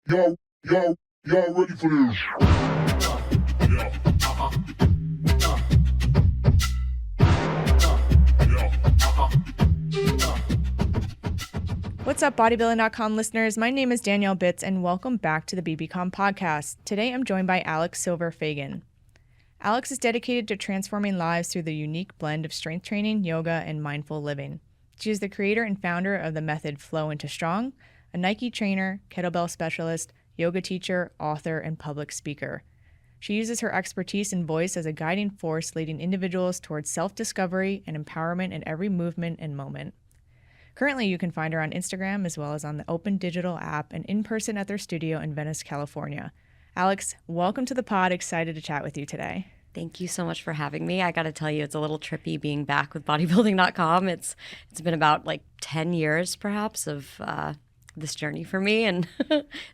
Yo, y'all ready for this? Yeah. What's up, Bodybuilding.com listeners? My name is Danielle Bitts, and welcome back to the BBcom podcast. Today, I'm joined by Alex Silver-Fagan. Alex is dedicated to transforming lives through the unique blend of strength training, yoga, and mindful living. She is the creator and founder of the method Flow into Strong, a Nike trainer, Kettlebell Specialist, yoga teacher, author, and public speaker. She uses her expertise and voice as a guiding force, leading individuals towards self-discovery and empowerment in every movement and moment. Currently, you can find her on Instagram as well as on the Open Digital app and in person at their studio in Venice, California. Alex, welcome to the pod. Excited to chat with you today. Thank you so much for having me. I got to tell you, it's a little trippy being back with Bodybuilding.com. It's been about 10 years perhaps of this journey for me, and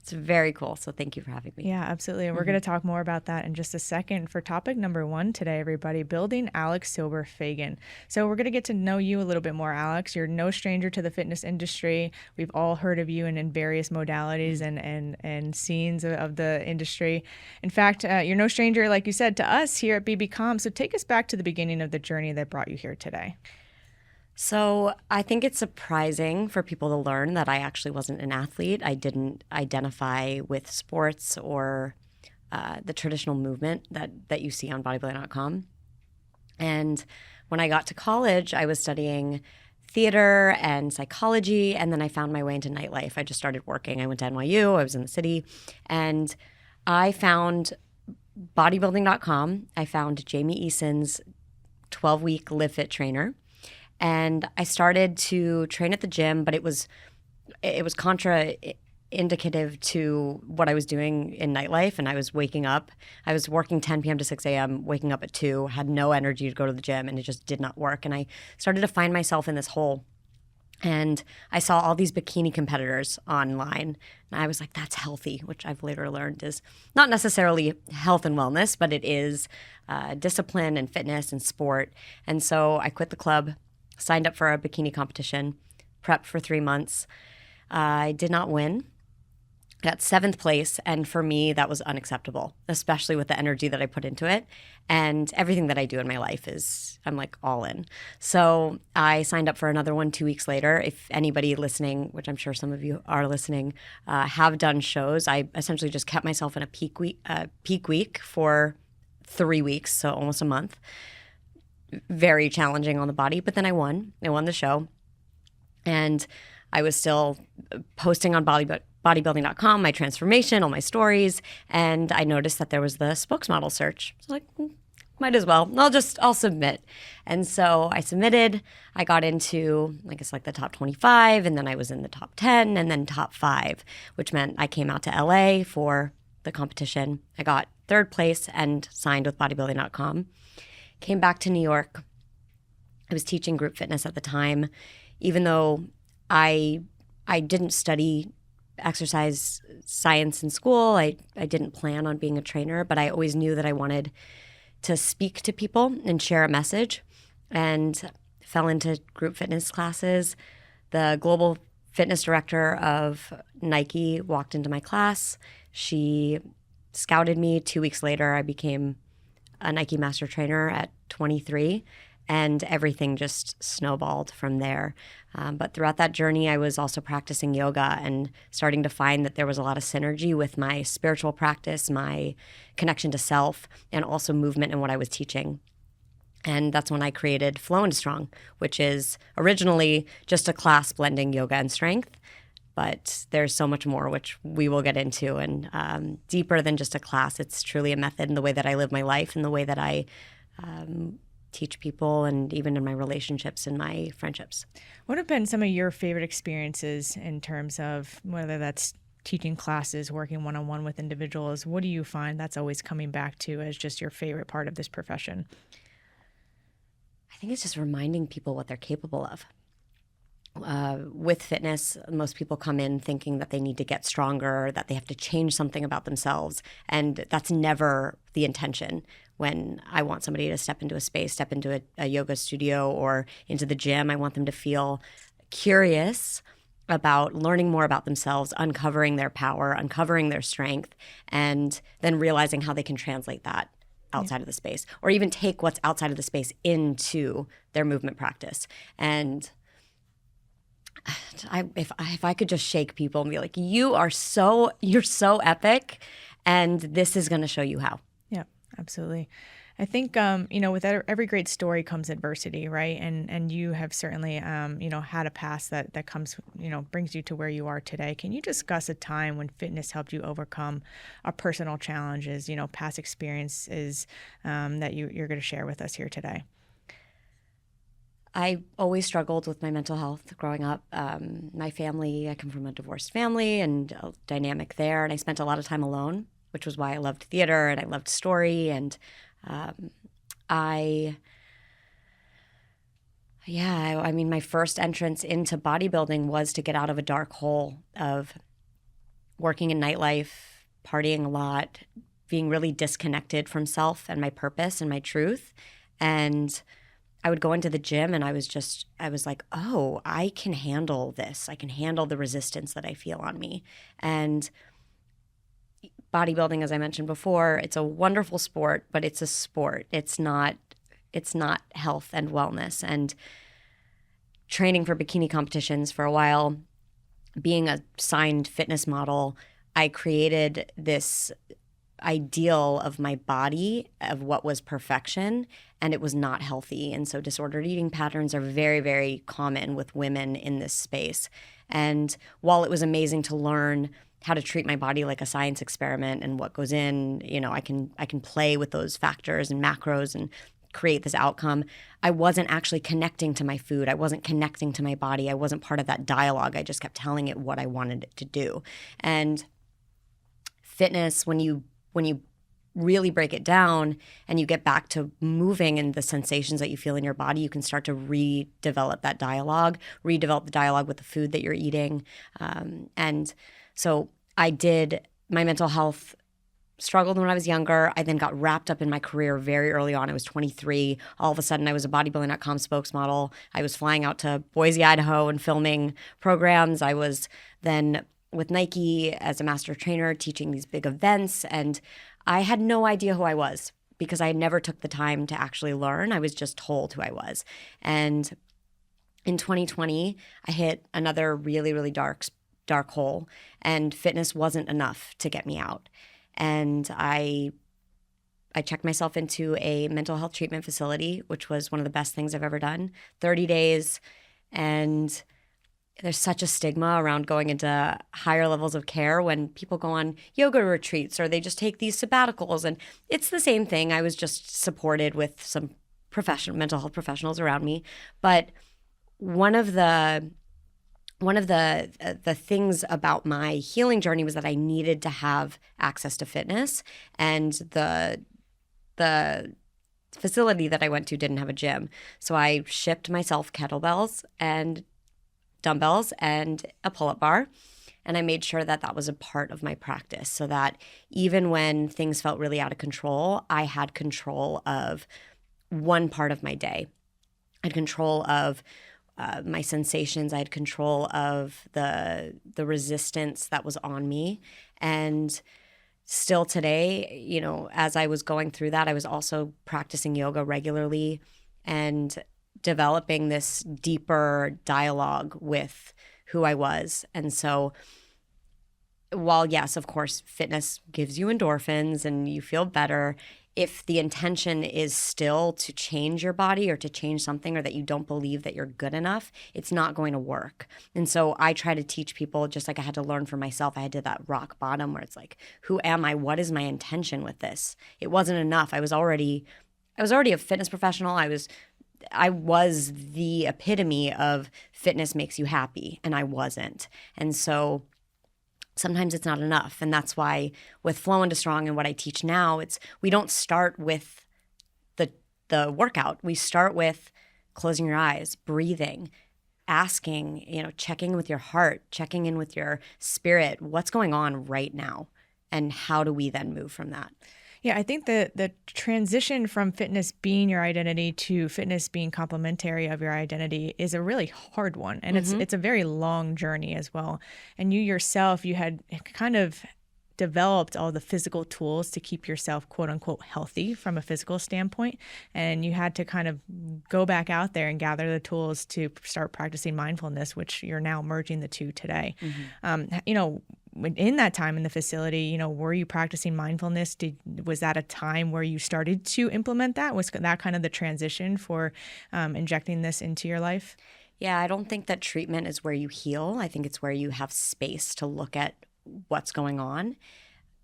it's very cool. So thank you for having me. Yeah, absolutely. And we're going to talk more about that in just a second. For topic number 1 today, everybody, building Alex Silver-Fagan. So we're going to get to know you a little bit more, Alex. You're no stranger to the fitness industry. We've all heard of you in various modalities and scenes of the industry. In fact, you're no stranger, like you said, to us here at BBcom. So take us back to the beginning of the journey that brought you here today. So I think it's surprising for people to learn that I actually wasn't an athlete. I didn't identify with sports or the traditional movement that you see on Bodybuilding.com. And when I got to college, I was studying theater and psychology, and then I found my way into nightlife. I just started working. I went to NYU. I was in the city, and I found Bodybuilding.com. I found Jamie Eason's 12-week Live Fit trainer. And I started to train at the gym, but it was contraindicative to what I was doing in nightlife. And I was waking up. I was working 10 p.m. to 6 a.m., waking up at 2, had no energy to go to the gym, and it just did not work. And I started to find myself in this hole. And I saw all these bikini competitors online. And I was like, that's healthy, which I've later learned is not necessarily health and wellness, but it is discipline and fitness and sport. And so I quit the club, signed up for a bikini competition, prepped for 3 months. I did not win. Got 7th place, and for me, that was unacceptable, especially with the energy that I put into it. And everything that I do in my life I'm all in. So I signed up for another one 2 weeks later. If anybody listening, which I'm sure some of you are listening, have done shows, I essentially just kept myself in a peak week for 3 weeks, so almost a month. Very challenging on the body, but then I won the show, and I was still posting on bodybuilding.com my transformation, all my stories, and I noticed that there was the spokesmodel search. I was like, might as well. I'll submit. And so I submitted. I got into, the top 25, and then I was in the top 10, and then top 5, which meant I came out to LA for the competition. I got 3rd place and signed with bodybuilding.com. Came back to New York. I was teaching group fitness at the time. Even though I didn't study exercise science in school, I didn't plan on being a trainer, but I always knew that I wanted to speak to people and share a message, and fell into group fitness classes. The global fitness director of Nike walked into my class. She scouted me. 2 weeks later, I became a Nike master trainer at 23, and everything just snowballed from there. But throughout that journey, I was also practicing yoga and starting to find that there was a lot of synergy with my spiritual practice, my connection to self, and also movement in what I was teaching. And that's when I created Flow into Strong, which is originally just a class blending yoga and strength. But there's so much more, which we will get into, and deeper than just a class. It's truly a method in the way that I live my life and the way that I teach people, and even in my relationships and my friendships. What have been some of your favorite experiences in terms of whether that's teaching classes, working one-on-one with individuals? What do you find that's always coming back to as just your favorite part of this profession? I think it's just reminding people what they're capable of. With fitness, most people come in thinking that they need to get stronger, that they have to change something about themselves. And that's never the intention. When I want somebody to step into a space, step into a yoga studio or into the gym, I want them to feel curious about learning more about themselves, uncovering their power, uncovering their strength, and then realizing how they can translate that outside of the space, or even take what's outside of the space into their movement practice. And if I could just shake people and be like, you're so epic, and this is going to show you how. Yeah, absolutely. I think, with every great story comes adversity, right? And you have certainly, had a past that comes, brings you to where you are today. Can you discuss a time when fitness helped you overcome a personal challenges, past experiences that you're going to share with us here today? I always struggled with my mental health growing up. My family, I come from a divorced family and a dynamic there. And I spent a lot of time alone, which was why I loved theater and I loved story. And my first entrance into bodybuilding was to get out of a dark hole of working in nightlife, partying a lot, being really disconnected from self and my purpose and my truth. And I would go into the gym and I was like, oh, I can handle this. I can handle the resistance that I feel on me. And bodybuilding, as I mentioned before, it's a wonderful sport, but it's a sport. It's not health and wellness. And training for bikini competitions for a while, being a signed fitness model, I created this ideal of my body of what was perfection, and it was not healthy. And so disordered eating patterns are very, very common with women in this space. And while it was amazing to learn how to treat my body like a science experiment and what goes in, I can play with those factors and macros and create this outcome, I wasn't actually connecting to my food. I wasn't connecting to my body. I wasn't part of that dialogue. I just kept telling it what I wanted it to do. And fitness, when you really break it down and you get back to moving and the sensations that you feel in your body, you can start to redevelop that dialogue, redevelop the dialogue with the food that you're eating. And so I did. My mental health struggled when I was younger. I then got wrapped up in my career very early on. I was 23. All of a sudden, I was a Bodybuilding.com spokesmodel. I was flying out to Boise, Idaho and filming programs. I was then with Nike as a master trainer teaching these big events. And I had no idea who I was because I never took the time to actually learn. I was just told who I was. And in 2020, I hit another really, really dark hole, and fitness wasn't enough to get me out. And I checked myself into a mental health treatment facility, which was one of the best things I've ever done. 30 days, and there's such a stigma around going into higher levels of care when people go on yoga retreats or they just take these sabbaticals. And it's the same thing. I was just supported with some mental health professionals around me. But one of the things about my healing journey was that I needed to have access to fitness, and the facility that I went to didn't have a gym. So I shipped myself kettlebells and dumbbells and a pull-up bar, and I made sure that that was a part of my practice so that even when things felt really out of control, I had control of one part of my day. I had control of my sensations. I had control of the resistance that was on me. And still today, as I was going through that, I was also practicing yoga regularly and developing this deeper dialogue with who I was. And so while, yes, of course, fitness gives you endorphins and you feel better, if the intention is still to change your body or to change something, or that you don't believe that you're good enough, it's not going to work. And so I try to teach people, just like I had to learn for myself. I had to that rock bottom where it's like, who am I? What is my intention with this? It wasn't enough. I was already a fitness professional. I was the epitome of fitness makes you happy, and I wasn't. And so sometimes it's not enough. And that's why with Flow into Strong and what I teach now, we don't start with the workout. We start with closing your eyes, breathing, asking, checking with your heart, checking in with your spirit, what's going on right now, and how do we then move from that? Yeah, I think the transition from fitness being your identity to fitness being complementary of your identity is a really hard one. And it's a very long journey as well. And you yourself, you had kind of developed all the physical tools to keep yourself quote unquote healthy from a physical standpoint. And you had to kind of go back out there and gather the tools to start practicing mindfulness, which you're now merging the two today. In that time in the facility, were you practicing mindfulness? Was that a time where you started to implement that? Was that kind of the transition for injecting this into your life? Yeah, I don't think that treatment is where you heal. I think it's where you have space to look at what's going on.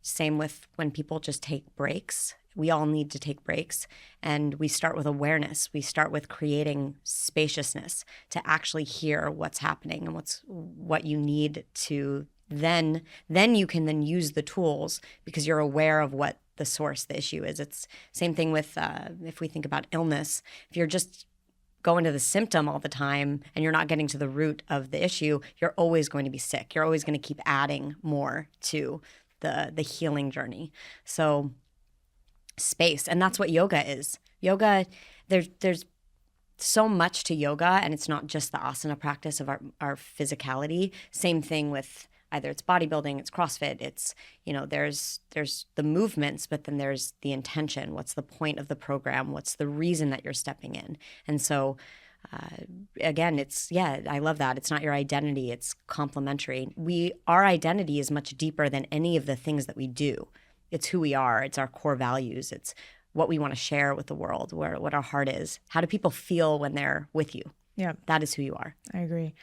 Same with when people just take breaks. We all need to take breaks. And we start with awareness. We start with creating spaciousness to actually hear what's happening and what you need to then you can then use the tools because you're aware of what the source, the issue is. It's same thing with if we think about illness. If you're just going to the symptom all the time and you're not getting to the root of the issue, you're always going to be sick. You're always going to keep adding more to the healing journey. So space, and that's what yoga is. Yoga, there's so much to yoga, and it's not just the asana practice of our physicality. Same thing with either it's bodybuilding, it's CrossFit, it's, there's the movements, but then there's the intention. What's the point of the program? What's the reason that you're stepping in? And so, again, I love that. It's not your identity, it's complementary. Our identity is much deeper than any of the things that we do. It's who we are, it's our core values, it's what we want to share with the world, what our heart is. How do people feel when they're with you? Yeah. That is who you are. I agree.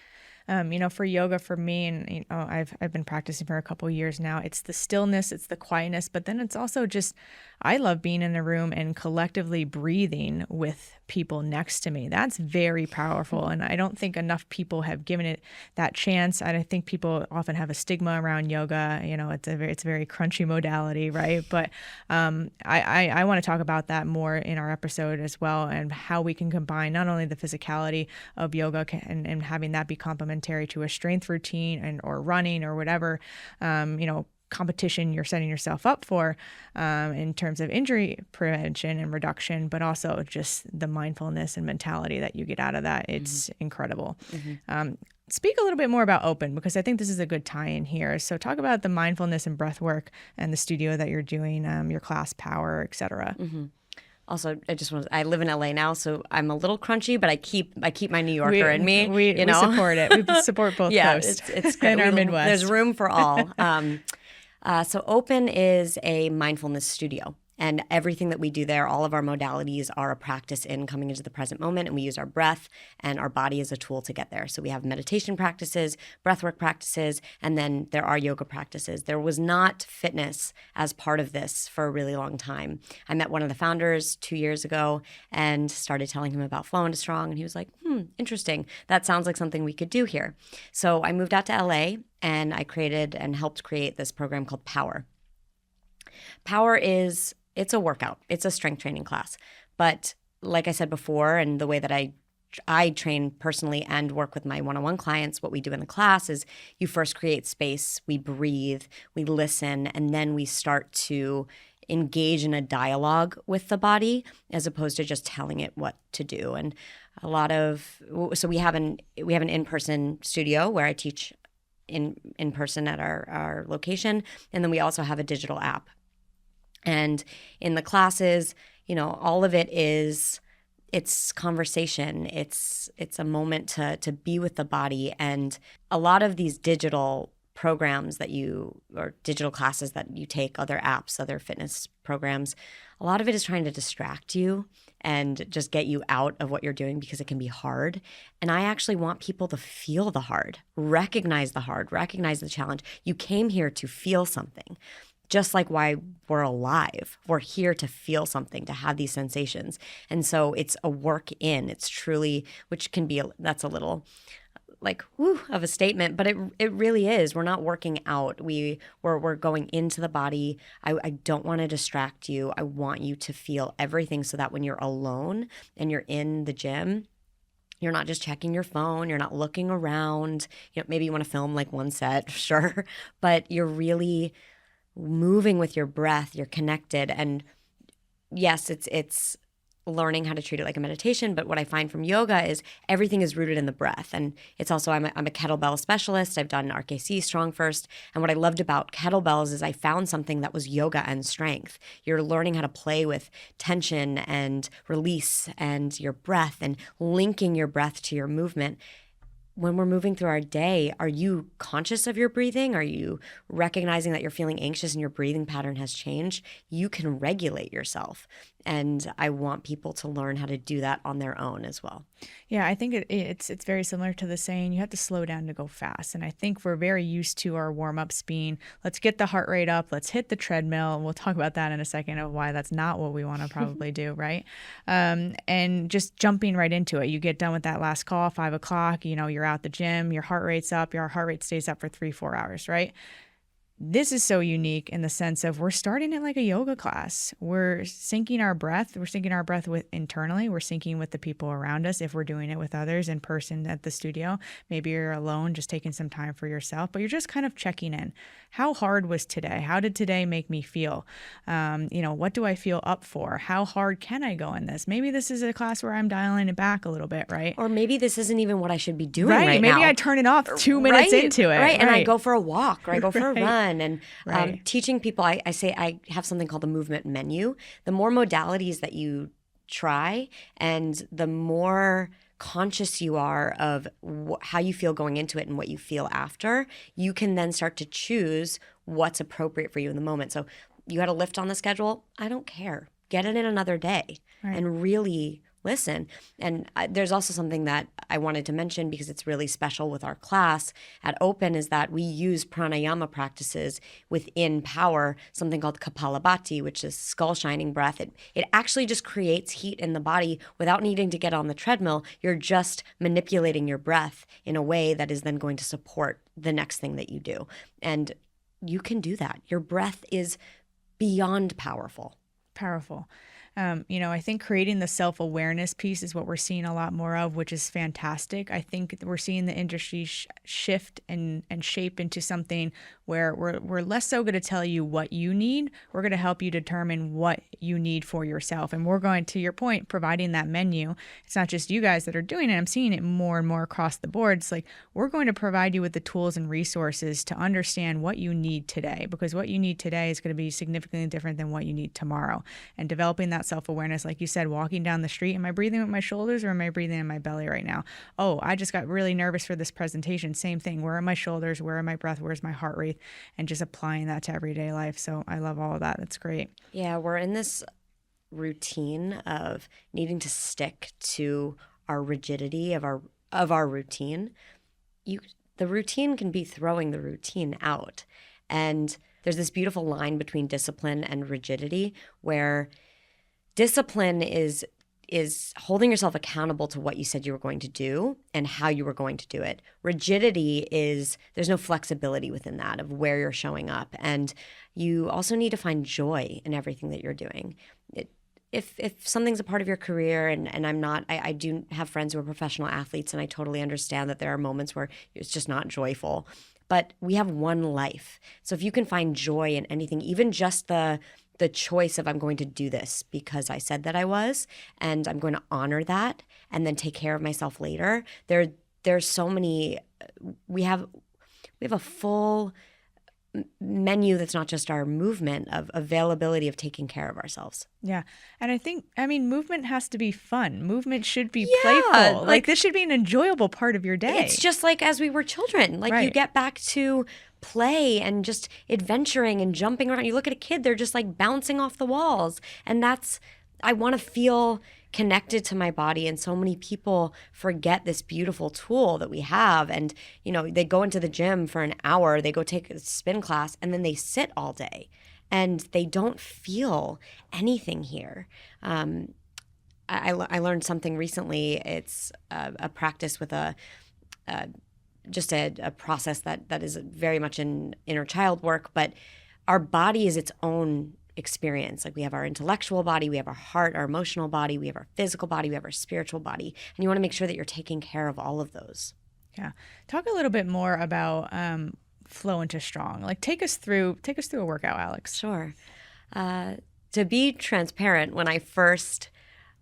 For yoga, for me, and I've been practicing for a couple of years now. It's the stillness, it's the quietness, but then it's also just I love being in a room and collectively breathing with people next to me. That's very powerful, and I don't think enough people have given it that chance. I think people often have a stigma around yoga. It's a very crunchy modality, right? But I want to talk about that more in our episode as well, and how we can combine not only the physicality of yoga and having that be complementary to a strength routine or running or whatever, competition you're setting yourself up for in terms of injury prevention and reduction, but also just the mindfulness and mentality that you get out of that. It's incredible. Speak a little bit more about Open, because I think this is a good tie-in here. So talk about the mindfulness and breath work and the studio that you're doing, your class Power, et cetera. Also, I live in LA now, so I'm a little crunchy, but I keep my New Yorker in me. We support it. We support both coasts. It's great. In our Midwest. There's room for all. So Open is a mindfulness studio. And everything that we do there, all of our modalities are a practice in coming into the present moment, and we use our breath and our body as a tool to get there. So we have meditation practices, breathwork practices, and then there are yoga practices. There was not fitness as part of this for a really long time. I met one of the founders 2 years ago and started telling him about Flow into Strong, and he was like, interesting. That sounds like something we could do here. So I moved out to LA, and I created and helped create this program called Power. Power it's a workout. It's a strength training class. But like I said before, and the way that I train personally and work with my one-on-one clients, what we do in the class is you first create space, we breathe, we listen, and then we start to engage in a dialogue with the body as opposed to just telling it what to do. And so we have an in-person studio where I teach in person at our location, and then we also have a digital app. And in the classes, all of it it's conversation. It's a moment to be with the body. And a lot of these digital programs or digital classes that you take, other apps, other fitness programs, a lot of it is trying to distract you and just get you out of what you're doing because it can be hard. And I actually want people to feel the hard, recognize the challenge. You came here to feel something. Just like why we're alive. We're here to feel something, to have these sensations. And so it's a work in. It's truly, which can be, that's a little like, woo, of a statement, but it really is. We're not working out. We're going into the body. I don't want to distract you. I want you to feel everything so that when you're alone and you're in the gym, you're not just checking your phone. You're not looking around. Maybe you want to film like one set, sure. But you're really moving with your breath, you're connected. And yes, it's learning how to treat it like a meditation. But what I find from yoga is everything is rooted in the breath. And it's also, I'm a kettlebell specialist. I've done RKC, Strong First. And what I loved about kettlebells is I found something that was yoga and strength. You're learning how to play with tension and release and your breath and linking your breath to your movement. When we're moving through our day, are you conscious of your breathing? Are you recognizing that you're feeling anxious and your breathing pattern has changed? You can regulate yourself. And I want people to learn how to do that on their own as well. Yeah, I think it's very similar to the saying, you have to slow down to go fast. And I think we're very used to our warm-ups being, let's get the heart rate up, let's hit the treadmill. And we'll talk about that in a second of why that's not what we want to probably do, right? And just jumping right into it. You get done with that last call, 5 o'clock, you're out the gym, your heart rate's up, your heart rate stays up for 3-4 hours, right? This is so unique in the sense of we're starting it like a yoga class. We're syncing our breath. We're syncing our breath with internally. We're syncing with the people around us if we're doing it with others in person at the studio. Maybe you're alone, just taking some time for yourself, but you're just kind of checking in. How hard was today? How did today make me feel? What do I feel up for? How hard can I go in this? Maybe this is a class where I'm dialing it back a little bit, right? Or maybe this isn't even what I should be doing right now. Maybe I turn it off 2 minutes into it. Right, and I go for a walk or I go for a run. And Right. Teaching people, I say I have something called the movement menu. The more modalities that you try and the more conscious you are of how you feel going into it and what you feel after, you can then start to choose what's appropriate for you in the moment. So you had a lift on the schedule. I don't care. Get it in another day and really listen. And there's also something that I wanted to mention because it's really special with our class at Open is that we use pranayama practices within Power, something called Kapalabhati, which is skull shining breath. It actually just creates heat in the body without needing to get on the treadmill. You're just manipulating your breath in a way that is then going to support the next thing that you do. And you can do that. Your breath is beyond powerful. Powerful. I think creating the self-awareness piece is what we're seeing a lot more of, which is fantastic. I think we're seeing the industry shift and shape into something where we're less so going to tell you what you need. We're going to help you determine what you need for yourself. And we're going, to your point, providing that menu. It's not just you guys that are doing it. I'm seeing it more and more across the board. It's like we're going to provide you with the tools and resources to understand what you need today, because what you need today is going to be significantly different than what you need tomorrow. And developing that self-awareness, like you said, walking down the street, am I breathing with my shoulders or am I breathing in my belly right now? Oh, I just got really nervous for this presentation. Same thing. Where are my shoulders? Where are my breath? Where's my heart rate? And just applying that to everyday life. So I love all of that. That's great. Yeah, we're in this routine of needing to stick to our rigidity of our routine. The routine can be throwing the routine out. And there's this beautiful line between discipline and rigidity where discipline is holding yourself accountable to what you said you were going to do and how you were going to do it. Rigidity is there's no flexibility within that of where you're showing up. And you also need to find joy in everything that you're doing. If something's a part of your career, and I'm not, I do have friends who are professional athletes, and I totally understand that there are moments where it's just not joyful. But we have one life. So if you can find joy in anything, even just the choice of I'm going to do this because I said that I was, and I'm going to honor that and then take care of myself later. There's so many, we have a full menu that's not just our movement of availability of taking care of ourselves. Yeah. And I mean, movement has to be fun. Movement should be playful. Like this should be an enjoyable part of your day. It's just like as we were children, like you get back to play and just adventuring and jumping around. You look at a kid, they're just like bouncing off the walls. And I want to feel connected to my body. And so many people forget this beautiful tool that we have. And, they go into the gym for an hour, they go take a spin class, and then they sit all day and they don't feel anything here. I learned something recently. It's a practice with just a process that is very much in inner child work, but our body is its own experience. Like we have our intellectual body, we have our heart, our emotional body, we have our physical body, we have our spiritual body. And you want to make sure that you're taking care of all of those. Yeah. Talk a little bit more about flow into strong? Like take us through a workout, Alex. Sure. To be transparent, when I first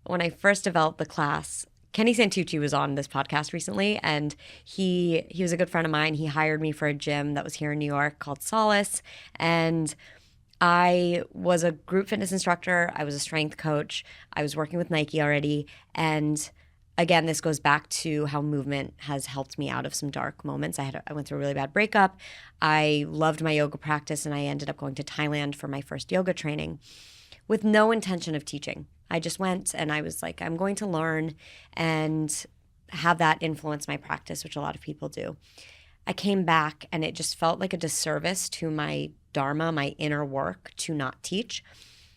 developed the class, Kenny Santucci was on this podcast recently, and he was a good friend of mine. He hired me for a gym that was here in New York called Solace, and I was a group fitness instructor. I was a strength coach. I was working with Nike already, and again, this goes back to how movement has helped me out of some dark moments. I went through a really bad breakup. I loved my yoga practice, and I ended up going to Thailand for my first yoga training with no intention of teaching. I just went and I was like, I'm going to learn and have that influence my practice, which a lot of people do. I came back and it just felt like a disservice to my dharma, my inner work, to not teach.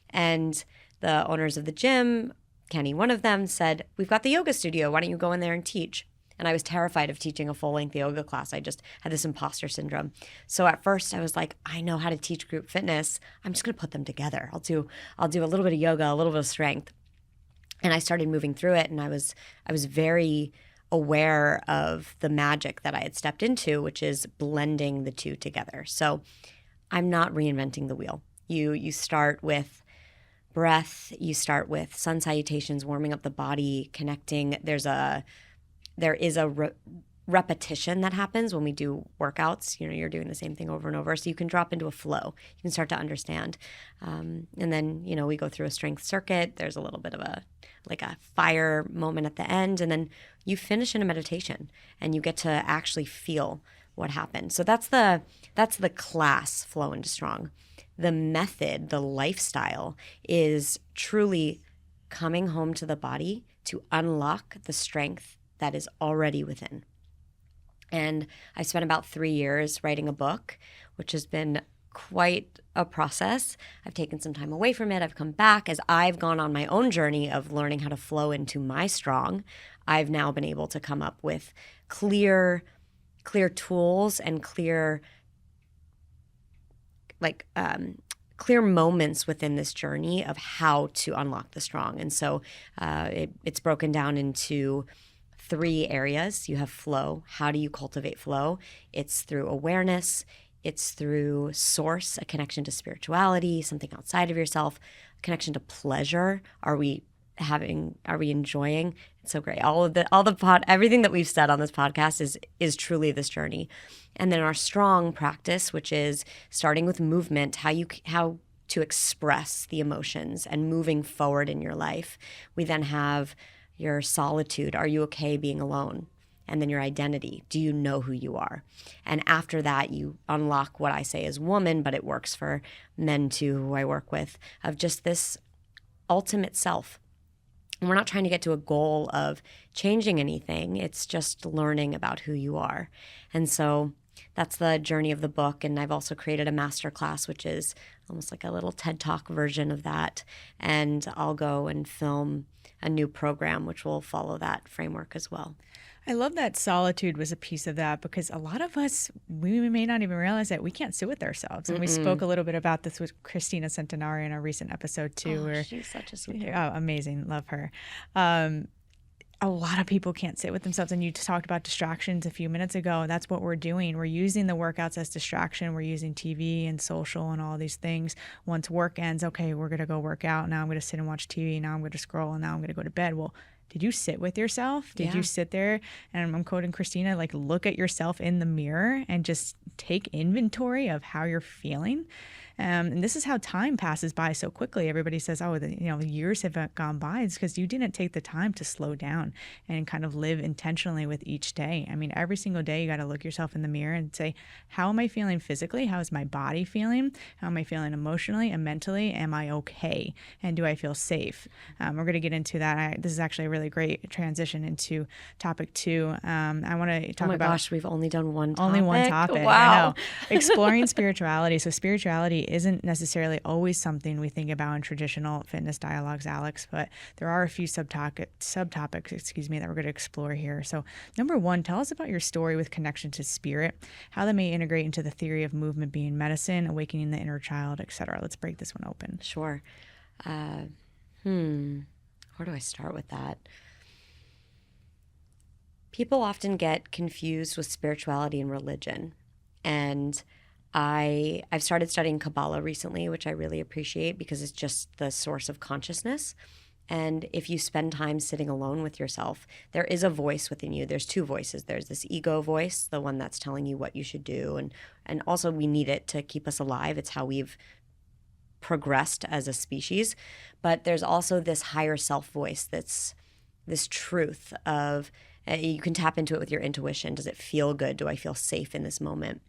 And the owners of the gym, Kenny, one of them, said, we've got the yoga studio. Why don't you go in there and teach? And I was terrified of teaching a full-length yoga class. I just had this imposter syndrome. So at first I was like, I know how to teach group fitness. I'm just going to put them together. I'll do a little bit of yoga, a little bit of strength. And I started moving through it, and I was very aware of the magic that I had stepped into, which is blending the two together. So I'm not reinventing the wheel. You start with breath, you start with sun salutations, warming up the body, connecting. There is a repetition that happens when we do workouts. You're doing the same thing over and over. So you can drop into a flow. You can start to understand. And then, we go through a strength circuit. There's a little bit of a fire moment at the end. And then you finish in a meditation and you get to actually feel what happened. So that's the class, Flow into Strong. The method, the lifestyle is truly coming home to the body to unlock the strength that is already within. And I spent about 3 years writing a book, which has been quite a process. I've taken some time away from it. I've come back as I've gone on my own journey of learning how to flow into my strong. I've now been able to come up with clear tools and clear moments within this journey of how to unlock the strong. And so it's broken down into 3 areas. You have flow. How do you cultivate flow? It's through awareness. It's through source, a connection to spirituality, something outside of yourself, a connection to pleasure. Are we enjoying? It's so great. Everything that we've said on this podcast is truly this journey. And then our strong practice, which is starting with movement, how to express the emotions and moving forward in your life. We then have your solitude. Are you okay being alone? And then your identity. Do you know who you are? And after that, you unlock what I say is woman, but it works for men too, who I work with, of just this ultimate self. And we're not trying to get to a goal of changing anything. It's just learning about who you are. And so that's the journey of the book. And I've also created a masterclass, which is almost like a little TED Talk version of that. And I'll go and film a new program, which will follow that framework as well. I love that solitude was a piece of that, because a lot of us, we may not even realize that we can't sit with ourselves. And we spoke a little bit about this with Christina Centenari in a recent episode too. Where she's such a sweet girl. Oh, amazing. Love her. A lot of people can't sit with themselves. And you talked about distractions a few minutes ago. That's what we're doing. We're using the workouts as distraction. We're using TV and social and all these things. Once work ends, okay, we're going to go work out. Now I'm going to sit and watch TV. Now I'm going to scroll, and now I'm going to go to bed. Well, did you sit with yourself? Did you sit there? And I'm quoting Christina, look at yourself in the mirror and just take inventory of how you're feeling. And this is how time passes by so quickly. Everybody says, years have gone by. It's because you didn't take the time to slow down and kind of live intentionally with each day. I mean, every single day you got to look yourself in the mirror and say, how am I feeling physically? How is my body feeling? How am I feeling emotionally and mentally? Am I okay? And do I feel safe? We're going to get into that. This is actually a really great transition into topic 2. I want to talk about... Oh my gosh, we've only done one topic. Only one topic. Wow. I know. Exploring spirituality. So spirituality isn't necessarily always something we think about in traditional fitness dialogues, Alex, but there are a few subtopics, that we're going to explore here. So number 1, tell us about your story with connection to spirit, how that may integrate into the theory of movement being medicine, awakening the inner child, etc. Let's break this one open. Sure. Where do I start with that? People often get confused with spirituality and religion. And I've started studying Kabbalah recently, which I really appreciate because it's just the source of consciousness. And if you spend time sitting alone with yourself, there is a voice within you. There's two voices. There's this ego voice, the one that's telling you what you should do. And also we need it to keep us alive. It's how we've progressed as a species. But there's also this higher self voice that's this truth of you can tap into it with your intuition. Does it feel good? Do I feel safe in this moment?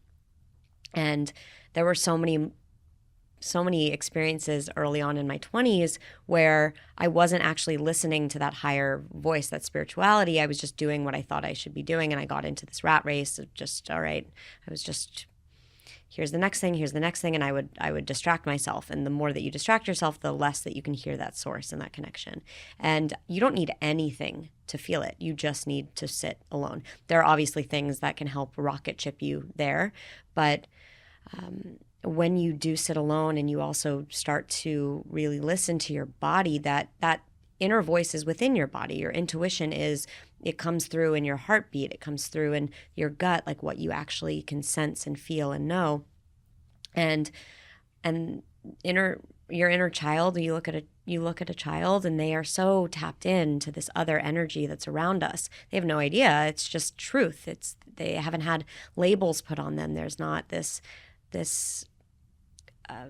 And there were so many experiences early on in my 20s where I wasn't actually listening to that higher voice, that spirituality. I was just doing what I thought I should be doing. And I got into this rat race of just, all right, I was just, here's the next thing. And I would distract myself. And the more that you distract yourself, the less that you can hear that source and that connection. And you don't need anything to feel it. You just need to sit alone. There are obviously things that can help rocket ship you there. But when you do sit alone and you also start to really listen to your body, that inner voice is within your body. Your intuition it comes through in your heartbeat. It comes through in your gut, like what you actually can sense and feel and know. And your inner child, you look at a child and they are so tapped into this other energy that's around us. They have no idea. It's just truth. They haven't had labels put on them. There's not this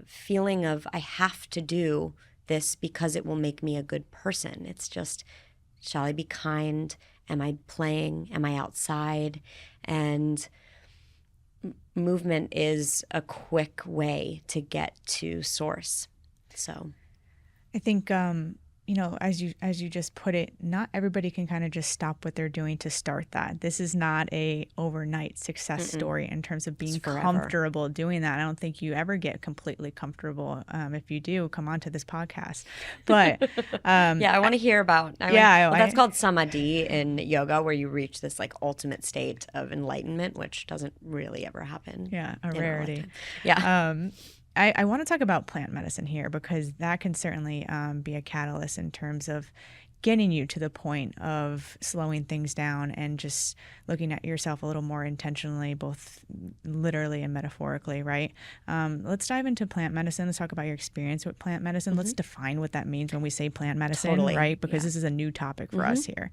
feeling of I have to do this because it will make me a good person. It's just, shall I be kind? Am I playing? Am I outside? And movement is a quick way to get to source. So I think, as you just put it, not everybody can kind of just stop what they're doing to start that. This is not a overnight success story in terms of being comfortable doing that. I don't think you ever get completely comfortable. If you do, come on to this podcast. But yeah, I want to hear about. That's called samadhi in yoga, where you reach this like ultimate state of enlightenment, which doesn't really ever happen. Yeah, a rarity. Yeah. I want to talk about plant medicine here because that can certainly be a catalyst in terms of getting you to the point of slowing things down and just looking at yourself a little more intentionally, both literally and metaphorically, right? Let's dive into plant medicine. Let's talk about your experience with plant medicine. Let's define what that means when we say plant medicine, right? Because this is a new topic for us here.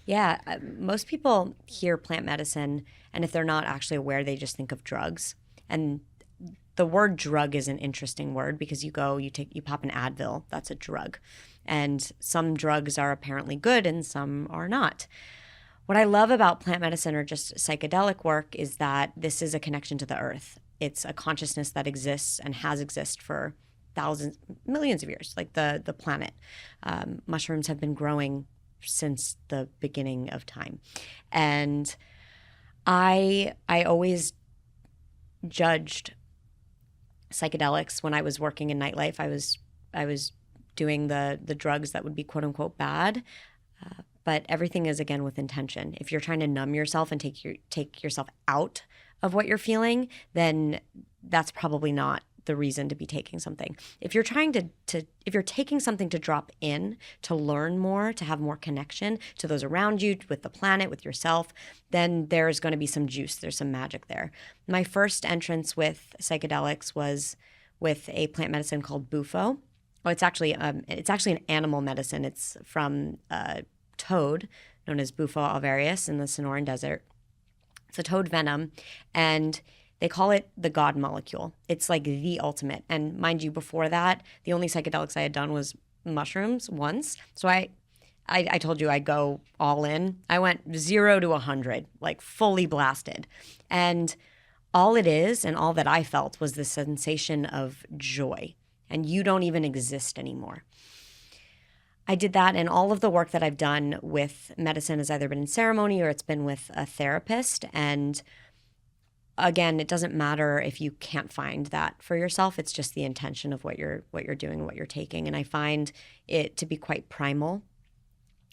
Yeah, most people hear plant medicine, and if they're not actually aware, they just think of drugs. And the word drug is an interesting word because you pop an Advil, that's a drug. And some drugs are apparently good and some are not. What I love about plant medicine or just psychedelic work is that this is a connection to the earth. It's a consciousness that exists and has existed for millions of years, like the planet. Mushrooms have been growing since the beginning of time. And I always judged psychedelics when I was working in nightlife. I was doing the drugs that would be quote unquote bad, but everything is again with intention. If you're trying to numb yourself and take yourself out of what you're feeling, then that's probably not the reason to be taking something. If you're trying if you're taking something to drop in, to learn more, to have more connection to those around you, with the planet, with yourself, then there's going to be some juice. There's some magic there. My first entrance with psychedelics was with a plant medicine called Bufo. Oh, it's actually an animal medicine. It's from a toad known as Bufo alvarius in the Sonoran Desert. It's a toad venom, and they call it the God molecule. It's like the ultimate. And mind you, before that, the only psychedelics I had done was mushrooms once. So I told you I go all in. I went 0 to 100, like fully blasted. And all it is and all that I felt was the sensation of joy. And you don't even exist anymore. I did that, and all of the work that I've done with medicine has either been in ceremony or it's been with a therapist. And again, it doesn't matter if you can't find that for yourself. It's just the intention of what you're doing and what you're taking. And I find it to be quite primal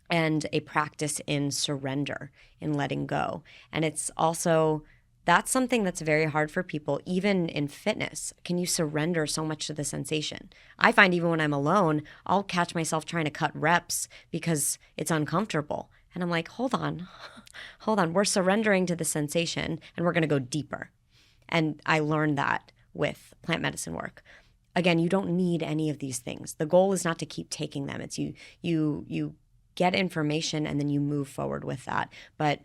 and a practice in surrender, in letting go. And it's also, that's something that's very hard for people, even in fitness. Can you surrender so much to the sensation? I find even when I'm alone, I'll catch myself trying to cut reps because it's uncomfortable. And I'm like, hold on. We're surrendering to the sensation and we're going to go deeper. And I learned that with plant medicine work. Again, you don't need any of these things. The goal is not to keep taking them. It's you get information and then you move forward with that. But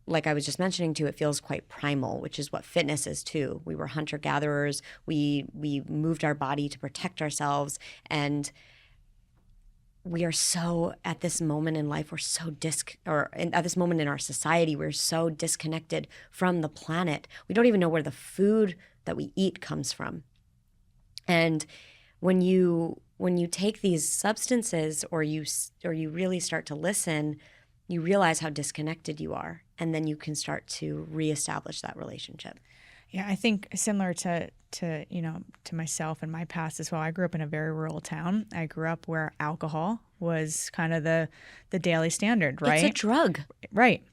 like I was just mentioning too, it feels quite primal, which is what fitness is too. We were hunter-gatherers. We moved our body to protect ourselves. And we are so, at this moment in life, we're so at this moment in our society, we're so disconnected from the planet. We don't even know where the food that we eat comes from. And when you take these substances or you really start to listen, you realize how disconnected you are, and then you can start to reestablish that relationship. Yeah, I think similar to myself and my past as well. I grew up in a very rural town. I grew up where alcohol was kind of the daily standard, right? It's a drug. Right.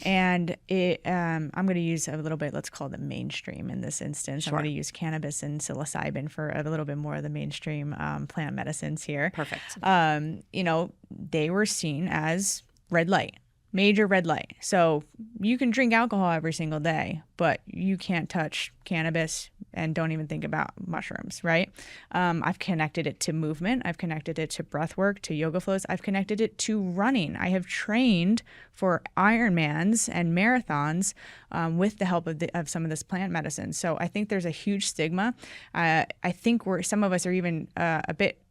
And I'm going to use a little bit, let's call it mainstream in this instance. Sure. I'm going to use cannabis and psilocybin for a little bit more of the mainstream plant medicines here. Perfect. They were seen as red light, major red light. So you can drink alcohol every single day, but you can't touch cannabis and don't even think about mushrooms, right? I've connected it to movement. I've connected it to breath work, to yoga flows. I've connected it to running. I have trained for Ironmans and marathons with the help of some of this plant medicine. So I think there's a huge stigma. I think some of us are even a bit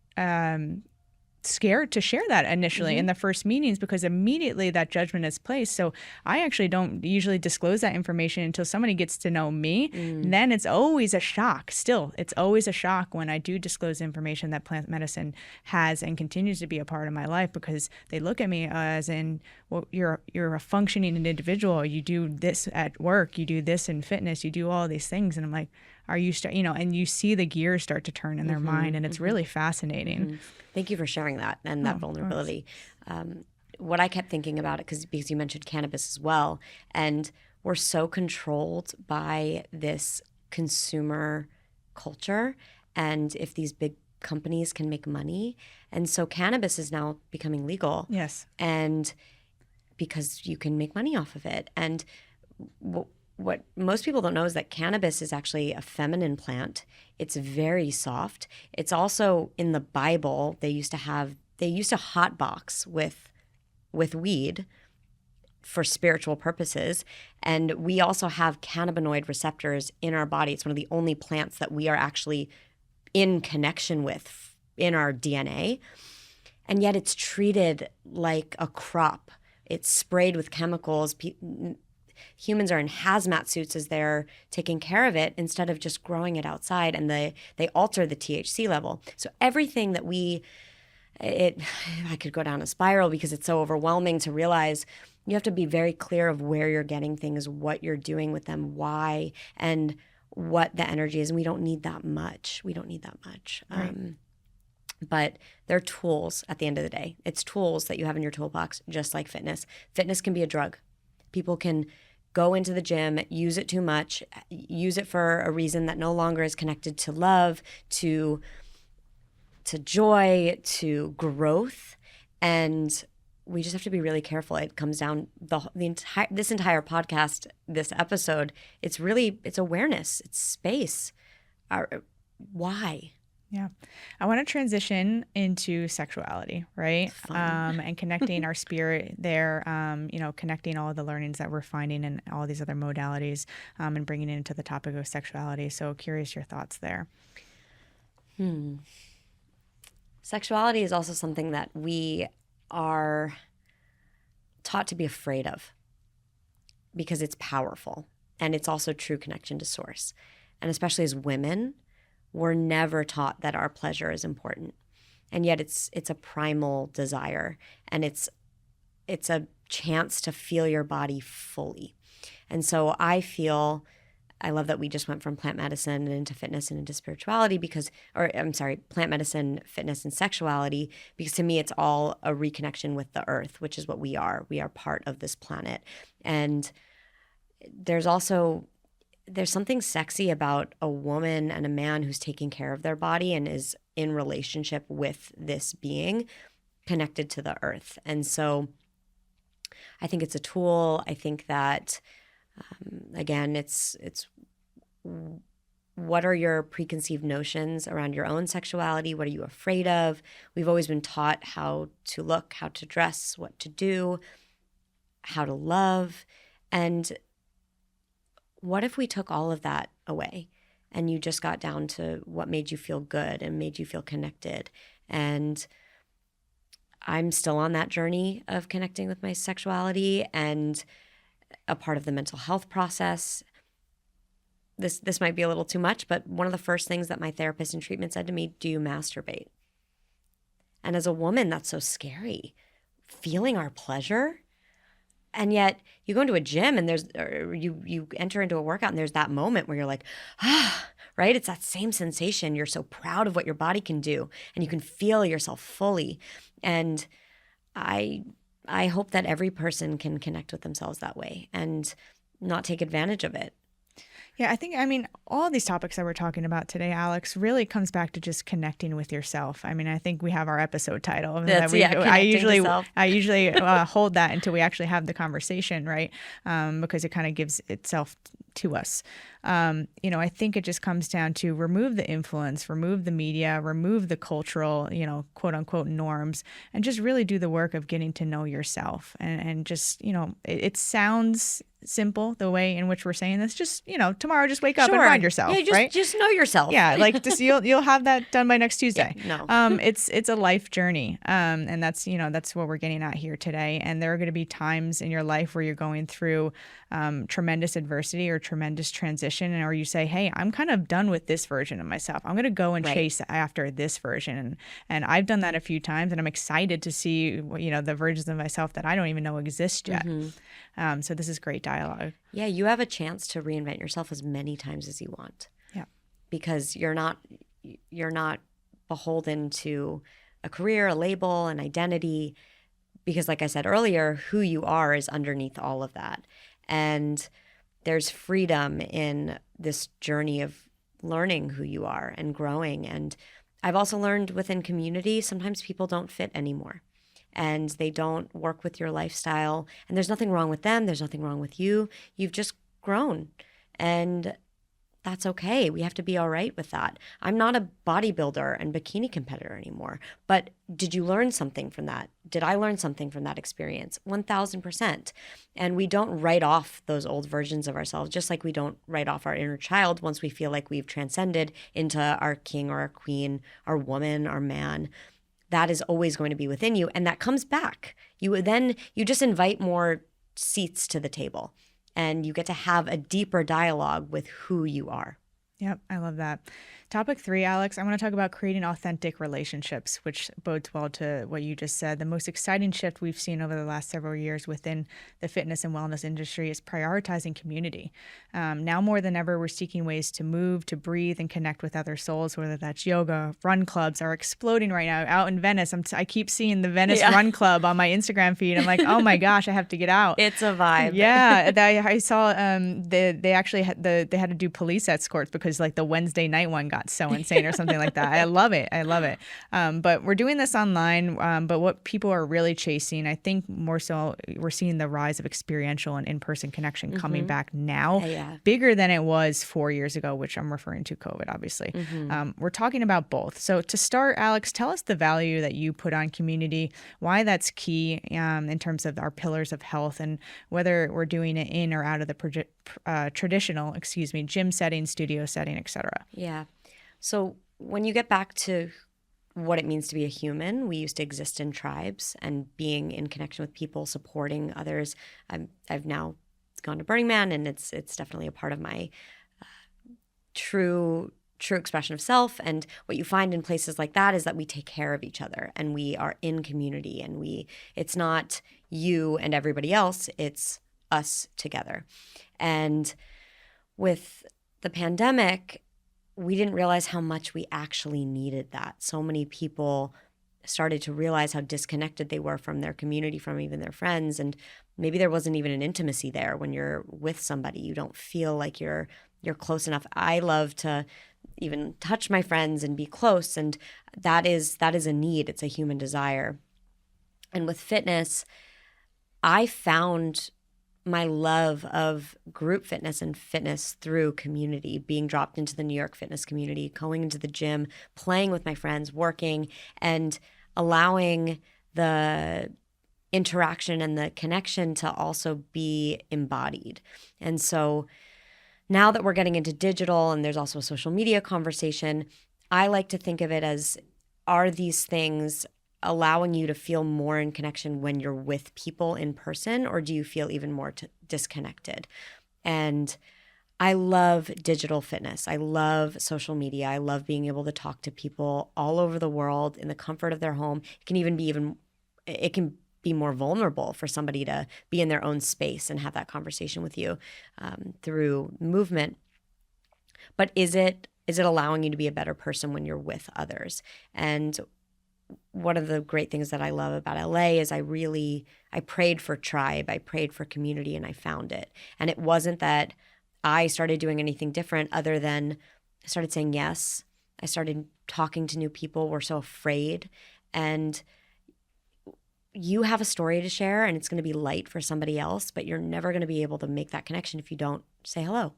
scared to share that initially in the first meetings, because immediately that judgment is placed. So I actually don't usually disclose that information until somebody gets to know me. Then it's always a shock. Still, it's always a shock when I do disclose information that plant medicine has and continues to be a part of my life, because they look at me as in, well, you're a functioning individual. You do this at work. You do this in fitness. You do all these things. And I'm like, are you and you see the gears start to turn in their mind, and it's really fascinating. Thank you for sharing that and that vulnerability. What I kept thinking about it, because you mentioned cannabis as well, and we're so controlled by this consumer culture, and if these big companies can make money, and so cannabis is now becoming legal. Yes. And because you can make money off of it. And what most people don't know is that cannabis is actually a feminine plant. It's very soft. It's also in the Bible. They used to hotbox with weed for spiritual purposes. And we also have cannabinoid receptors in our body. It's one of the only plants that we are actually in connection with in our DNA. And yet it's treated like a crop. It's sprayed with chemicals. Humans are in hazmat suits as they're taking care of it instead of just growing it outside, and they alter the THC level. So everything that I could go down a spiral because it's so overwhelming to realize. You have to be very clear of where you're getting things, what you're doing with them, why, and what the energy is. And we don't need that much. Right. But they're tools at the end of the day. It's tools that you have in your toolbox, just like fitness. Fitness can be a drug. People can go into the gym, use it too much, use it for a reason that no longer is connected to love, to joy, to growth. And we just have to be really careful. It comes down this entire podcast, this episode, it's awareness, it's space. Why? Yeah. I want to transition into sexuality, right? And connecting our spirit there, connecting all of the learnings that we're finding in all these other modalities, and bringing it into the topic of sexuality. So curious your thoughts there. Sexuality is also something that we are taught to be afraid of because it's powerful, and it's also true connection to source. And especially as women, we're never taught that our pleasure is important. And yet it's a primal desire, and it's a chance to feel your body fully. And so I love that we just went from plant medicine and into fitness and into spirituality plant medicine, fitness, and sexuality, because to me it's all a reconnection with the earth, which is what we are. We are part of this planet. And there's something sexy about a woman and a man who's taking care of their body and is in relationship with this being connected to the earth. And so I think it's a tool. I think that, again, it's what are your preconceived notions around your own sexuality? What are you afraid of? We've always been taught how to look, how to dress, what to do, how to love. And what if we took all of that away and you just got down to what made you feel good and made you feel connected? And I'm still on that journey of connecting with my sexuality and a part of the mental health process. This might be a little too much, but one of the first things that my therapist in treatment said to me, do you masturbate? And as a woman, that's so scary. Feeling our pleasure. And yet you go into a gym and you enter into a workout and there's that moment where you're like, right? It's that same sensation. You're so proud of what your body can do and you can feel yourself fully. And I hope that every person can connect with themselves that way and not take advantage of it. Yeah, I mean, all these topics that we're talking about today, Alex, really comes back to just connecting with yourself. I mean, I think we have our episode title. I usually hold that until we actually have the conversation, right? Because it kind of gives itself to us. I think it just comes down to remove the influence, remove the media, remove the cultural, quote unquote norms, and just really do the work of getting to know yourself. And just, it sounds simple the way in which we're saying this. Just, tomorrow just wake up and find yourself, right? Just know yourself. Yeah, like just you'll have that done by next Tuesday. Yeah, no. It's a life journey. And that's what we're getting at here today. And there are going to be times in your life where you're going through tremendous adversity or tremendous transition, or you say, hey, I'm kind of done with this version of myself. I'm going to go and chase after this version. And I've done that a few times, and I'm excited to see, the versions of myself that I don't even know exist yet. Mm-hmm. So this is great dialogue. Yeah, you have a chance to reinvent yourself as many times as you want. Yeah. Because you're not beholden to a career, a label, an identity. Because like I said earlier, who you are is underneath all of that. And there's freedom in this journey of learning who you are and growing. And I've also learned within community, sometimes people don't fit anymore and they don't work with your lifestyle. And there's nothing wrong with them. There's nothing wrong with you. You've just grown. And that's okay. We have to be all right with that. I'm not a bodybuilder and bikini competitor anymore. But did you learn something from that? Did I learn something from that experience? 1,000%. And we don't write off those old versions of ourselves, just like we don't write off our inner child once we feel like we've transcended into our king or our queen, our woman, our man. That is always going to be within you. And that comes back. You just invite more seats to the table. And you get to have a deeper dialogue with who you are. Yep, I love that. Topic 3, Alex, I want to talk about creating authentic relationships, which bodes well to what you just said. The most exciting shift we've seen over the last several years within the fitness and wellness industry is prioritizing community. Now more than ever, we're seeking ways to move, to breathe, and connect with other souls, whether that's yoga. Run clubs are exploding right now out in Venice. I keep seeing the Venice Run Club on my Instagram feed. I'm like, oh my gosh, I have to get out. It's a vibe. Yeah, I saw they actually had they had to do police escorts because like the Wednesday night one got so insane or something like that. I love it. But we're doing this online. But what people are really chasing, I think more so, we're seeing the rise of experiential and in-person connection coming back now, bigger than it was 4 years ago, which I'm referring to COVID, obviously. We're talking about both. So to start, Alex, tell us the value that you put on community, why that's key in terms of our pillars of health, and whether we're doing it in or out of the traditional, gym setting, studio setting, etc. Yeah. So when you get back to what it means to be a human, we used to exist in tribes and being in connection with people, supporting others. I've now gone to Burning Man, and it's definitely a part of my true expression of self. And what you find in places like that is that we take care of each other and we are in community, and it's not you and everybody else, it's us together. And with the pandemic, we didn't realize how much we actually needed that. So many people started to realize how disconnected they were from their community, from even their friends. And maybe there wasn't even an intimacy there. When you're with somebody, you don't feel like you're close enough. I love to even touch my friends and be close. And that is a need. It's a human desire. And with fitness, I found my love of group fitness and fitness through community, being dropped into the New York fitness community, going into the gym, playing with my friends, working, and allowing the interaction and the connection to also be embodied. And so now that we're getting into digital and there's also a social media conversation, I like to think of it as, are these things allowing you to feel more in connection when you're with people in person, or do you feel even more disconnected? And I love digital fitness. I love social media. I love being able to talk to people all over the world in the comfort of their home. It can be more vulnerable for somebody to be in their own space and have that conversation with you through movement. But is it allowing you to be a better person when you're with others? And one of the great things that I love about LA is I prayed for tribe, I prayed for community, and I found it. And it wasn't that I started doing anything different other than I started saying yes. I started talking to new people. We're so afraid. And you have a story to share, and it's going to be light for somebody else, but you're never going to be able to make that connection if you don't say hello.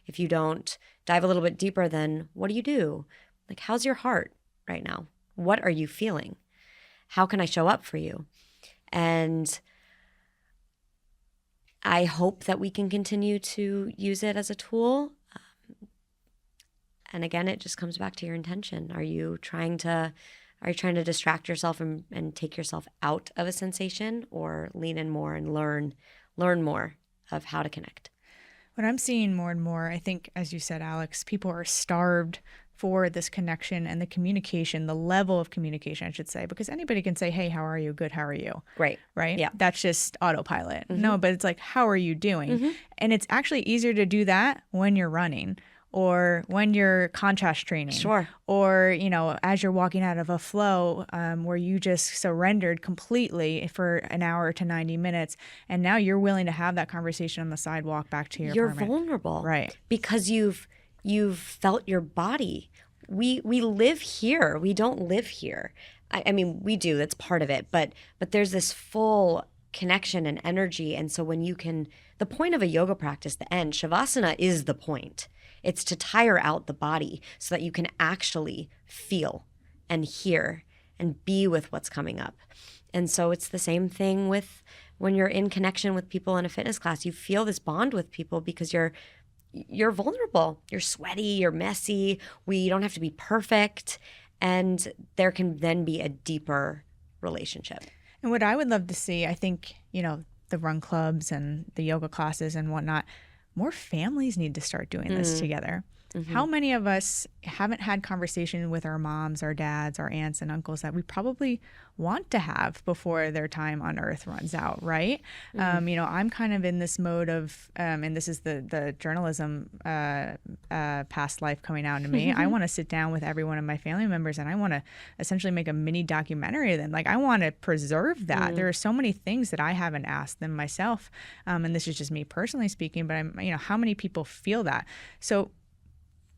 If you don't dive a little bit deeper, then what do you do? Like, how's your heart right now? What are you feeling? How can I show up for you? And I hope that we can continue to use it as a tool. And again, it just comes back to your intention. Are you trying to distract yourself and take yourself out of a sensation, or lean in more and learn more of how to connect? What I'm seeing more and more, I think, as you said, Alex, people are starved for this connection and the communication, the level of communication, I should say, because anybody can say, hey, how are you? Good. How are you? Right. Right. Yeah. That's just autopilot. No, but it's like, how are you doing? And it's actually easier to do that when you're running, or when you're contrast training. Sure. Or, as you're walking out of a flow where you just surrendered completely for an hour to 90 minutes. And now you're willing to have that conversation on the sidewalk back to your apartment. You're vulnerable. Right. Because you've felt your body. We live here. We don't live here. I mean, we do. That's part of it. But there's this full connection and energy. And so when the point of a yoga practice, the end, Shavasana is the point. It's to tire out the body so that you can actually feel and hear and be with what's coming up. And so it's the same thing with when you're in connection with people in a fitness class. You feel this bond with people because you're vulnerable. You're sweaty, you're messy. We don't have to be perfect. And there can then be a deeper relationship. And what I would love to see, I think, the run clubs and the yoga classes and whatnot, more families need to start doing this together. How many of us haven't had conversation with our moms, our dads, our aunts and uncles that we probably want to have before their time on earth runs out, right? I'm kind of in this mode of, and this is the journalism past life coming out into me. I want to sit down with every one of my family members and I want to essentially make a mini documentary of them. Like, I want to preserve that. There are so many things that I haven't asked them myself. And this is just me personally speaking, but how many people feel that? So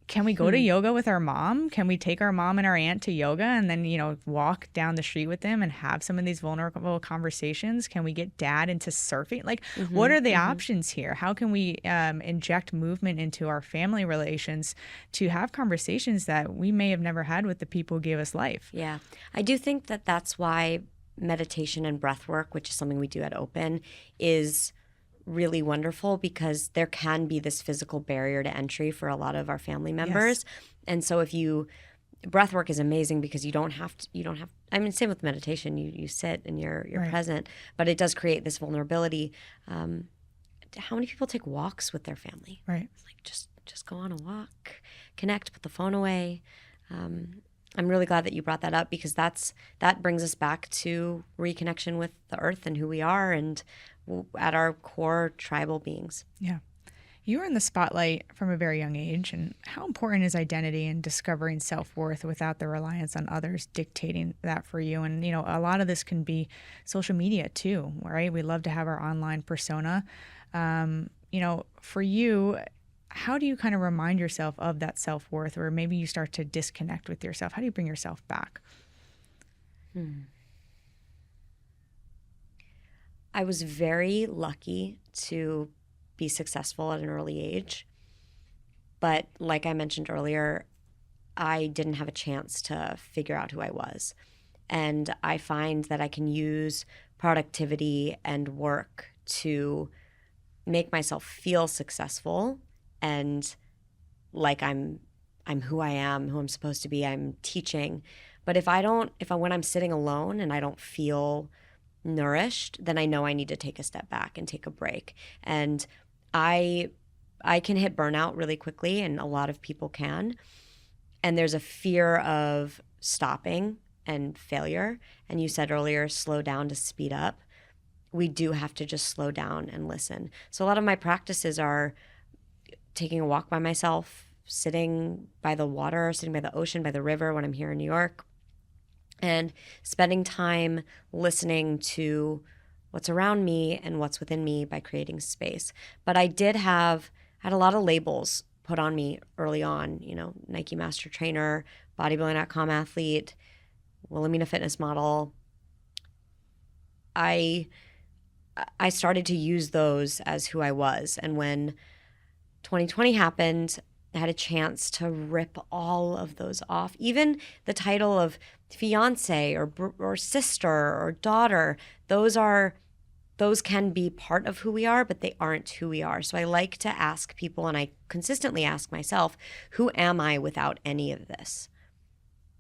can we go to yoga with our mom? Can we take our mom and our aunt to yoga and then, walk down the street with them and have some of these vulnerable conversations? Can we get dad into surfing? Like, what are the options here? How can we inject movement into our family relations to have conversations that we may have never had with the people who gave us life? Yeah. I do think that that's why meditation and breath work, which is something we do at Open, is really wonderful, because there can be this physical barrier to entry for a lot of our family members. Yes. And so breath work is amazing because you don't have, I mean, same with meditation, you sit and you're right. present, but it does create this vulnerability. How many people take walks with their family? Right. Like, just go on a walk, connect, put the phone away. I'm really glad that you brought that up, because that brings us back to reconnection with the earth and who we are, and at our core, tribal beings. Yeah. You were in the spotlight from a very young age, and how important is identity and discovering self-worth without the reliance on others dictating that for you? And, a lot of this can be social media too, right? We love to have our online persona. For you, how do you kind of remind yourself of that self-worth, or maybe you start to disconnect with yourself? How do you bring yourself back? I was very lucky to be successful at an early age. But like I mentioned earlier, I didn't have a chance to figure out who I was. And I find that I can use productivity and work to make myself feel successful and like I'm who I am, who I'm supposed to be, I'm teaching. But when I'm sitting alone and I don't feel nourished, then I know I need to take a step back and take a break. And I can hit burnout really quickly, and a lot of people can. And there's a fear of stopping and failure. And you said earlier, slow down to speed up. We do have to just slow down and listen. So a lot of my practices are taking a walk by myself, sitting by the water, sitting by the ocean, by the river when I'm here in New York, and spending time listening to what's around me and what's within me by creating space. But I had a lot of labels put on me early on, Nike Master Trainer, Bodybuilding.com athlete, Wilhelmina fitness model. I started to use those as who I was. And when 2020 happened, I had a chance to rip all of those off. Even the title of fiance or sister or daughter, those can be part of who we are, but they aren't who we are. So I like to ask people, and I consistently ask myself, who am I without any of this?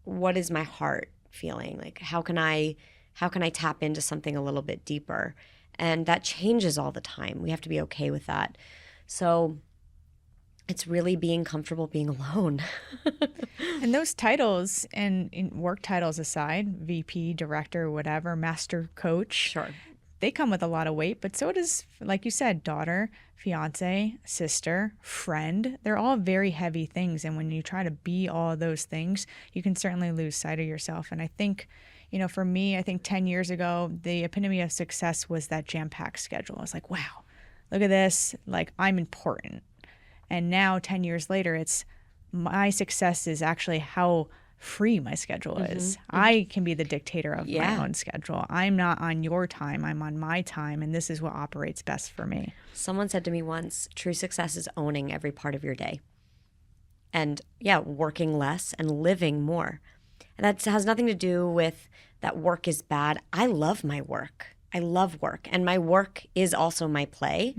What is my heart feeling? Like, how can I tap into something a little bit deeper? And that changes all the time. We have to be okay with that. So it's really being comfortable being alone. And those titles and work titles aside, VP, director, whatever, master coach, Sure, they come with a lot of weight, but so does, like you said, daughter, fiance, sister, friend. They're all very heavy things. And when you try to be all of those things, you can certainly lose sight of yourself. And I think, for me, I think 10 years ago, the epitome of success was that jam-packed schedule. I was like, wow, look at this. Like, I'm important. And now 10 years later, it's my success is actually how free my schedule is. I can be the dictator of my own schedule. I'm not on your time. I'm on my time. And this is what operates best for me. Someone said to me once, true success is owning every part of your day. And working less and living more. And that has nothing to do with that work is bad. I love my work. I love work. And my work is also my play.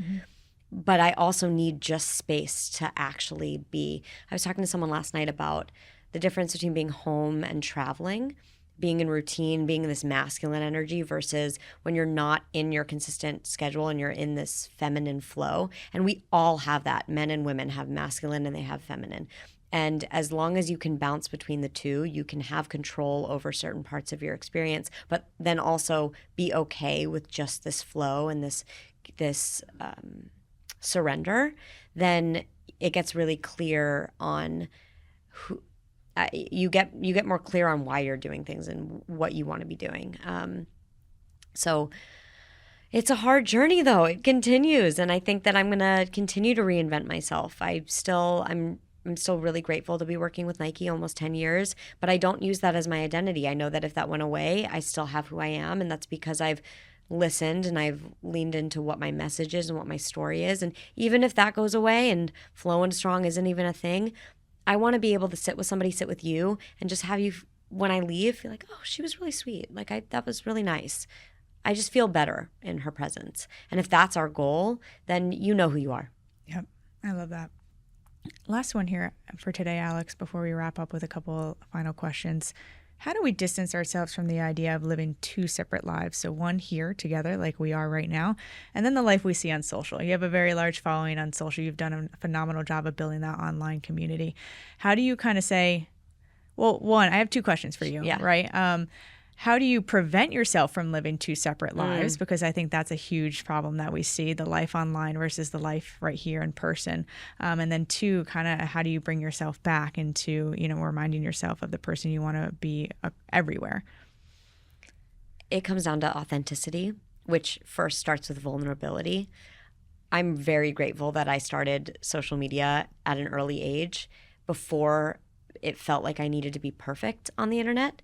But I also need just space to actually be. I was talking to someone last night about the difference between being home and traveling, being in routine, being in this masculine energy versus when you're not in your consistent schedule and you're in this feminine flow. And we all have that. Men and women have masculine and they have feminine. And as long as you can bounce between the two, you can have control over certain parts of your experience, but then also be okay with just this flow and this surrender. Then it gets really clear on who you get more clear on why you're doing things and what you want to be doing. So it's a hard journey, though. It continues, and I think that I'm going to continue to reinvent myself. I'm still really grateful to be working with Nike almost 10 years, but I don't use that as my identity. I know that if that went away, I still have who I am, and that's because I've listened and I've leaned into what my message is and what my story is. And even if that goes away and flow and strong isn't even a thing, I want to be able to sit with you and just have you, when I leave, feel like, oh, she was really sweet. That was really nice. I just feel better in her presence. And if that's our goal, then you know who you are. Yep. I love that. Last one here for today, Alex, before we wrap up with a couple final questions. How do we distance ourselves from the idea of living two separate lives? So one here together like we are right now, and then the life we see on social. You have a very large following on social. You've done a phenomenal job of building that online community. How do you kind of say, well, one, I have two questions for you, right? How do you prevent yourself from living two separate lives? Because I think that's a huge problem that we see, the life online versus the life right here in person. And then two, kind of how do you bring yourself back into, reminding yourself of the person you want to be everywhere? It comes down to authenticity, which first starts with vulnerability. I'm very grateful that I started social media at an early age before it felt like I needed to be perfect on the internet.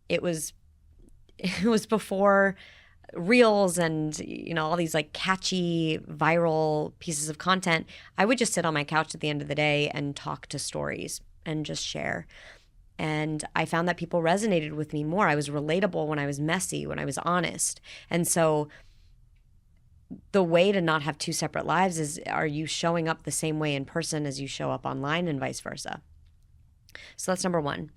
It was before reels and, all these like catchy viral pieces of content, I would just sit on my couch at the end of the day and talk to stories and just share. And I found that people resonated with me more. I was relatable when I was messy, when I was honest. And so the way to not have two separate lives is, are you showing up the same way in person as you show up online, and vice versa? So that's number one.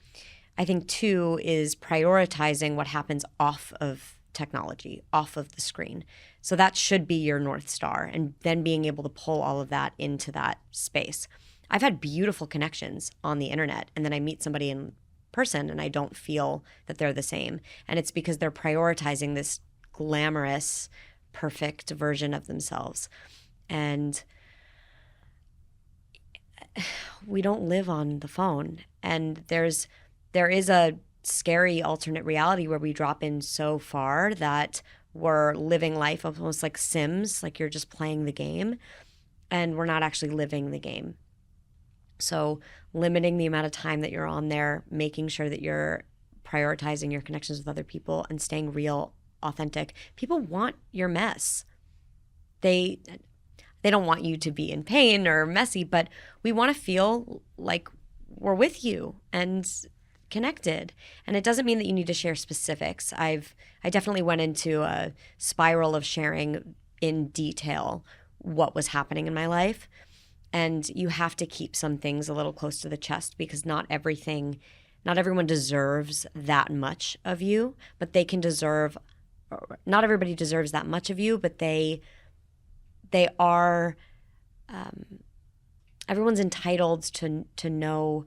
I think two is prioritizing what happens off of technology, off of the screen. So that should be your North Star, and then being able to pull all of that into that space. I've had beautiful connections on the internet, and then I meet somebody in person and I don't feel that they're the same. And it's because they're prioritizing this glamorous, perfect version of themselves. And we don't live on the phone. And there is a scary alternate reality where we drop in so far that we're living life almost like Sims, like you're just playing the game, and we're not actually living the game. So limiting the amount of time that you're on there, making sure that you're prioritizing your connections with other people and staying real, authentic. People want your mess. They don't want you to be in pain or messy, but we want to feel like we're with you and connected. And it doesn't mean that you need to share specifics. I definitely went into a spiral of sharing in detail what was happening in my life. And you have to keep some things a little close to the chest, because not everyone deserves that much of you, but not everybody deserves that much of you, but they are, everyone's entitled to know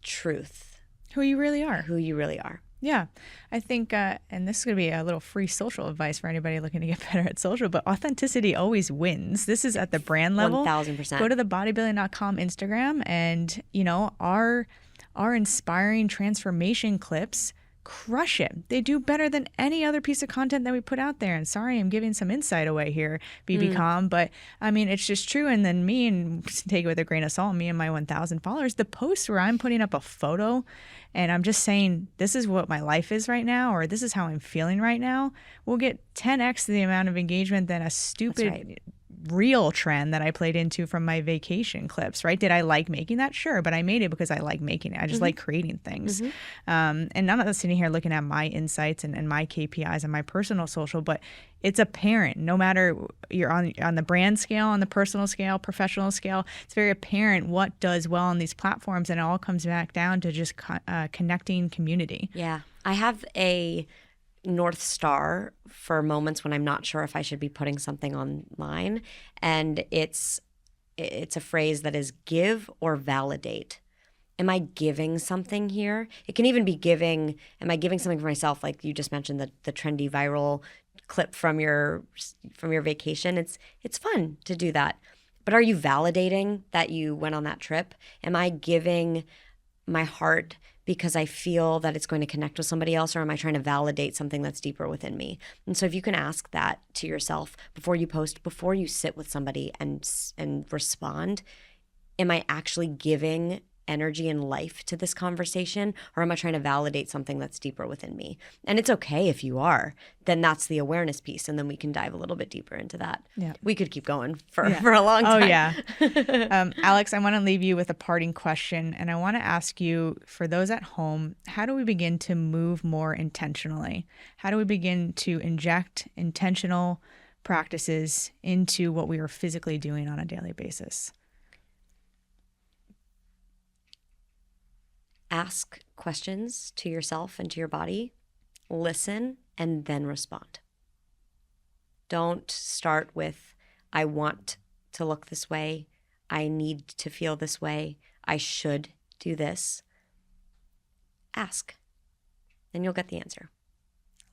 truth. Who you really are. Who you really are. Yeah. I think, and this is going to be a little free social advice for anybody looking to get better at social, but authenticity always wins. This is at the brand level. 1000%. Go to the Bodybuilding.com Instagram, and, our inspiring transformation clips crush it. They do better than any other piece of content that we put out there. And sorry, I'm giving some insight away here, BB.com, but I mean, it's just true. And then me, and take it with a grain of salt, me and my 1,000 followers, the posts where I'm putting up a photo and I'm just saying, this is what my life is right now, or this is how I'm feeling right now, will get 10x the amount of engagement than a stupid reel trend that I played into from my vacation clips, right? Did I like making that? Sure. But I made it because I like making it. I just like creating things. And I'm not sitting here looking at my insights and my KPIs and my personal social, but it's apparent, no matter you're on the brand scale, on the personal scale, professional scale, it's very apparent what does well on these platforms. And it all comes back down to just connecting community. Yeah. I have a North Star for moments when I'm not sure if I should be putting something online. And it's a phrase that is give or validate. Am I giving something here? It can even be am I giving something for myself? Like you just mentioned, the trendy viral clip from your vacation. It's fun to do that. But are you validating that you went on that trip? Am I giving my heart because I feel that it's going to connect with somebody else, or am I trying to validate something that's deeper within me? And so if you can ask that to yourself before you post, before you sit with somebody and respond, am I actually giving energy and life to this conversation, or am I trying to validate something that's deeper within me? And it's okay if you are. Then that's the awareness piece, and then we can dive a little bit deeper into that. Yeah, we could keep going for a long time. Oh yeah. Alex, I want to leave you with a parting question, and I want to ask you, for those at home, how do we begin to move more intentionally? How do we begin to inject intentional practices into what we are physically doing on a daily basis? Ask questions to yourself and to your body, listen, and then respond. Don't start with, I want to look this way, I need to feel this way, I should do this. Ask, and you'll get the answer.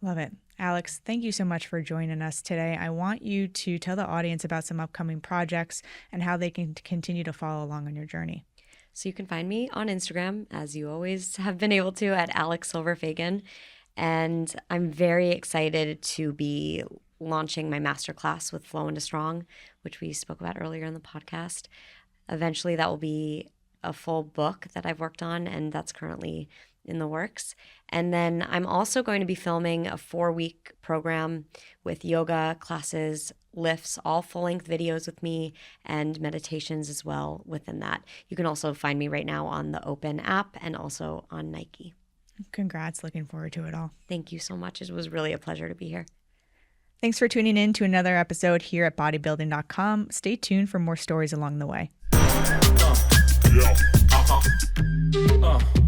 Love it. Alex, thank you so much for joining us today. I want you to tell the audience about some upcoming projects and how they can continue to follow along on your journey. So you can find me on Instagram, as you always have been able to, at Alex Silver-Fagan. And I'm very excited to be launching my masterclass with Flow into Strong, which we spoke about earlier in the podcast. Eventually, that will be a full book that I've worked on, and that's currently in the works. And then I'm also going to be filming a 4-week program with yoga classes, lifts, all full-length videos with me, and meditations as well within that. You can also find me right now on the Open app and also on Nike. Congrats. Looking forward to it all. Thank you so much. It was really a pleasure to be here. Thanks for tuning in to another episode here at Bodybuilding.com. Stay tuned for more stories along the way. Yeah.